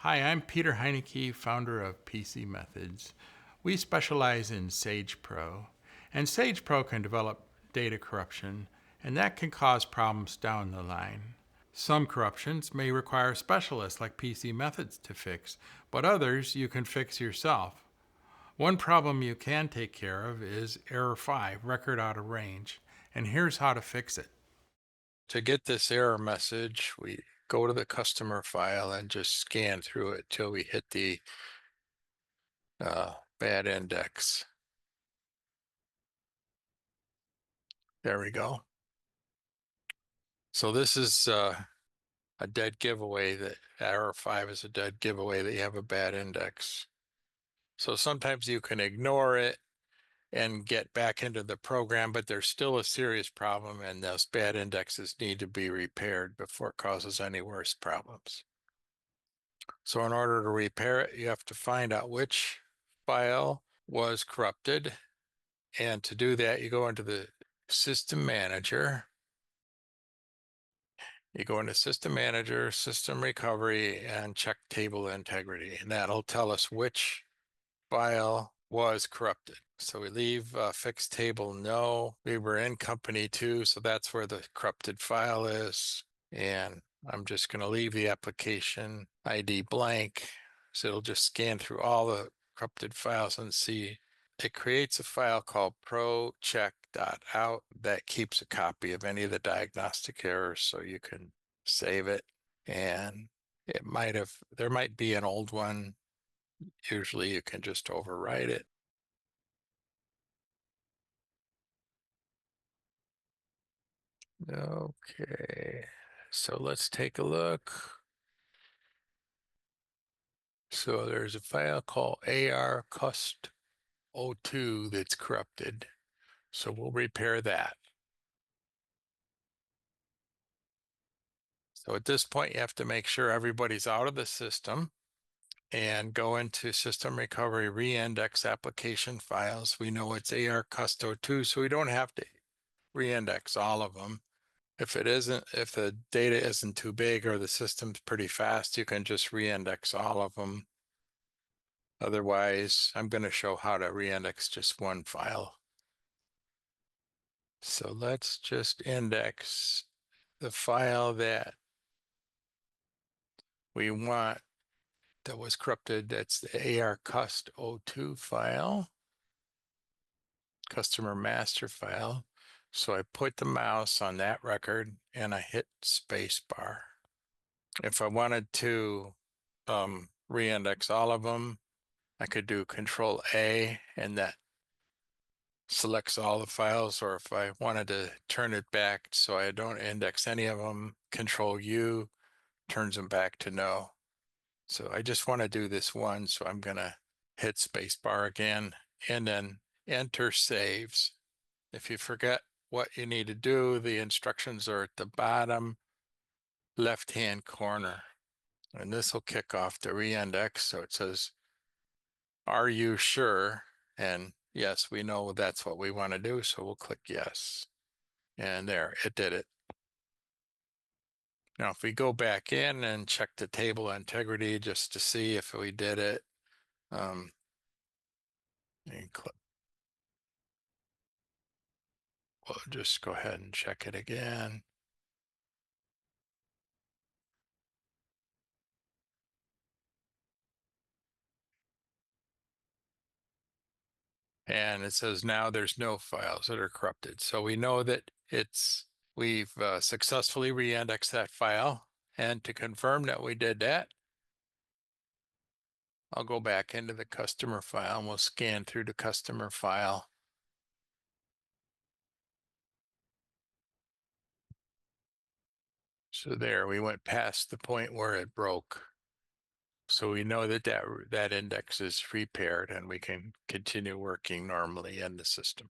Hi, I'm Peter Heineke, founder of PC Methods. We specialize in Sage Pro, and Sage Pro can develop data corruption, and that can cause problems down the line. Some corruptions may require specialists like PC Methods to fix, but others you can fix yourself. One problem you can take care of is error 5, record out of range, and here's how to fix it. To get this error message, we go to the customer file and just scan through it till we hit the bad index. There we go. So this is a dead giveaway that error 5 is a dead giveaway that you have a bad index. So sometimes you can ignore it and get back into the program, but there's still a serious problem and those bad indexes need to be repaired before it causes any worse problems. So in order to repair it, you have to find out which file was corrupted. And to do that, you go into the System Manager. You go into System Manager, System Recovery, and check Table Integrity. And that'll tell us which file was corrupted. So we leave Fixed Table no. We were in Company 2, so that's where the corrupted file is. And I'm just going to leave the application ID blank. So it'll just scan through all the corrupted files and see. It creates a file called procheck.out that keeps a copy of any of the diagnostic errors so you can save it. And there might be an old one. Usually you can just overwrite it. Okay, so let's take a look. So there's a file called ARCust02 that's corrupted. So we'll repair that. So at this point, you have to make sure everybody's out of the system and go into System Recovery Reindex Application Files. We know it's ARCust02, so we don't have to reindex all of them. If the data isn't too big or the system's pretty fast, you can just reindex all of them. Otherwise, I'm going to show how to reindex just one file. So let's just index the file that we want that was corrupted. That's the ARCust02 file, customer master file. So I put the mouse on that record and I hit spacebar. If I wanted to reindex all of them, I could do Control A and that selects all the files, or if I wanted to turn it back so I don't index any of them, Control U turns them back to no. So I just want to do this one, so I'm going to hit spacebar again and then enter saves. If you forget what you need to do, the instructions are at the bottom left-hand corner. And this will kick off the reindex. So it says, are you sure? And yes, we know that's what we want to do. So we'll click yes. And there, it did it. Now, if we go back in and check the table integrity just to see if we did it, and we'll just go ahead and check it again. And it says now there's no files that are corrupted. So we know that we've successfully re-indexed that file. And to confirm that we did that, I'll go back into the customer file and we'll scan through the customer file. So there, we went past the point where it broke. So we know that index is repaired and we can continue working normally in the system.